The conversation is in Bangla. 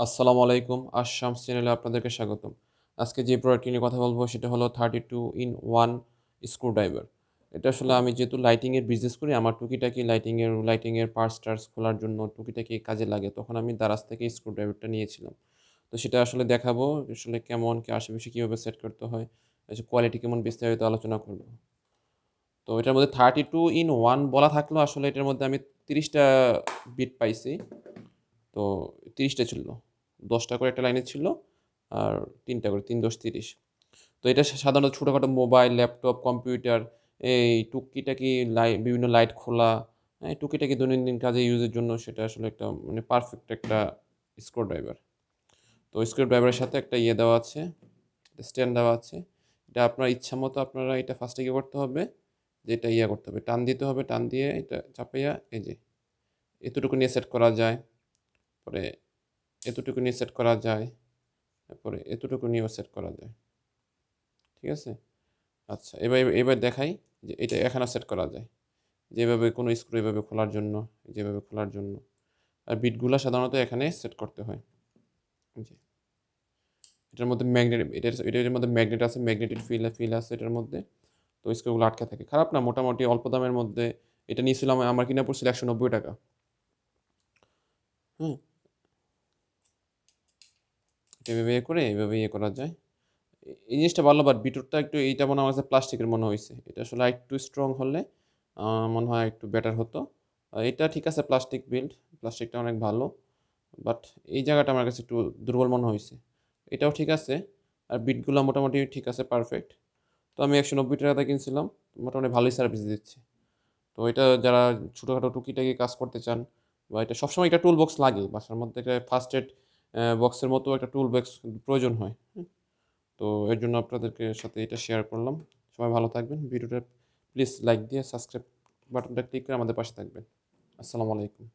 আসসালামু আলাইকুম। আশশামস চ্যানেলে আপনাদেরকে স্বাগতম। আজকে যে প্রোডাক্টটি নিয়ে কথা বলব সেটা হলো 32 in 1 স্ক্রুড্রাইভার। এটা আসলে আমি যেহেতু লাইটিংয়ের বিজনেস করি, আমার টুকিটাকি লাইটিংয়ের পার্টস-টার্টস খোলার জন্য টুকিটাকি কাজে লাগে। তখন আমি দারাজ থেকে স্ক্রুড্রাইভারটা নিয়েছিলাম। তো সেটা আসলে দেখাবো আসলে কেমন, কি আশেপাশে কিভাবে সেট করতে হয়, কোয়ালিটি কেমন বিস্তারিত আলোচনা করব। তো এটার মধ্যে 32 in 1 বলা থাকলেও আসলে এটার মধ্যে আমি ৩০ টা বিট পাইছি। তো ৩০ টা ছিল। ১০ টা করে একটা লাইনে ছিল। আর ৩ টা করে ৩ × ১০ ৩০। তো এটা সাধারণত ছোটখাটো মোবাইল, ল্যাপটপ, কম্পিউটার এই টুকিটাকি বিভিন্ন লাইট খোলা, হ্যাঁ? টুকিটাকি দৈনন্দিন কাজে ইউজের জন্য সেটা আসলে একটা মানে পারফেক্ট একটা স্ক্রুড্রাইভার। তো স্ক্রুড্রাইভারের সাথে একটা ইয়ে দেওয়া আছে, স্ট্যান্ড দেওয়া আছে। এটা আপনার ইচ্ছামতো আপনারা এটা ফার্স্টে কি করতে হবে, যে এটা ইয়া করতে হবে, টান দিতে হবে। টান দিয়ে এটা চাপাইয়া এই যে এতটুকু নিয়ে সেট করা যায়। পরে এতটুকু নিয়ে সেট করা যায়। তারপরে এতটুকু নিয়েও সেট করা যায়। ঠিক আছে? আচ্ছা, এবার দেখাই যে এটা এখানে সেট করা যায়। যেভাবে কোনো স্ক্রু এভাবে খোলার জন্য, যেভাবে খোলার জন্য। আর বিটগুলা সাধারণত এখানে সেট করতে হয়। জি। এটার মধ্যে এটার মধ্যে ম্যাগনেট আছে, ম্যাগনেটিক ফিল আছে এটার মধ্যে। তো স্ক্রুগুলো আটকে থাকে। খারাপ না, মোটামুটি অল্প দামের মধ্যে। এটা নিয়েছিলাম, আমার কিনা পড়ছিল ৳১৯০ হুম? এটা এভাবে এভাবে ইয়ে করা যায়। এই জিনিসটা ভালো, বাট ভিতরটা একটু এইটা মনে হয় আমার কাছে প্লাস্টিকের মনে হইছে। এটা আসলে আরেকটু স্ট্রং হলে মনে হয় একটু বেটার হতো। এটা ঠিক আছে, প্লাস্টিক বিল্ড, প্লাস্টিকটা অনেক ভালো। বাট এই জায়গাটা আমার কাছে একটু দুর্বল মনে হইছে। এটাও ঠিক আছে। আর বিটগুলা মোটামুটি ঠিক আছে, পারফেক্ট। তো আমি ৳১৯০ দিয়ে কিনছিলাম। মোটামুটি ভালোই সার্ভিস দিচ্ছে। তো এটা যারা ছোটখাটো টুকিটাকি কাজ করতে চান, বা এটা সবসময় একটা টুল বক্স লাগে। বাসার মধ্যে একটা ফার্স্ট এড বক্সের মতো একটা টুল বক্স প্রয়োজন হয়। তো এর জন্য আপনাদেরকে সাথে এটা শেয়ার করলাম। সবাই ভালো থাকবেন। ভিডিওটা প্লিজ লাইক দিয়ে সাবস্ক্রাইব বাটনটা ক্লিক করে আমাদের পাশে থাকবেন। আসসালামু আলাইকুম।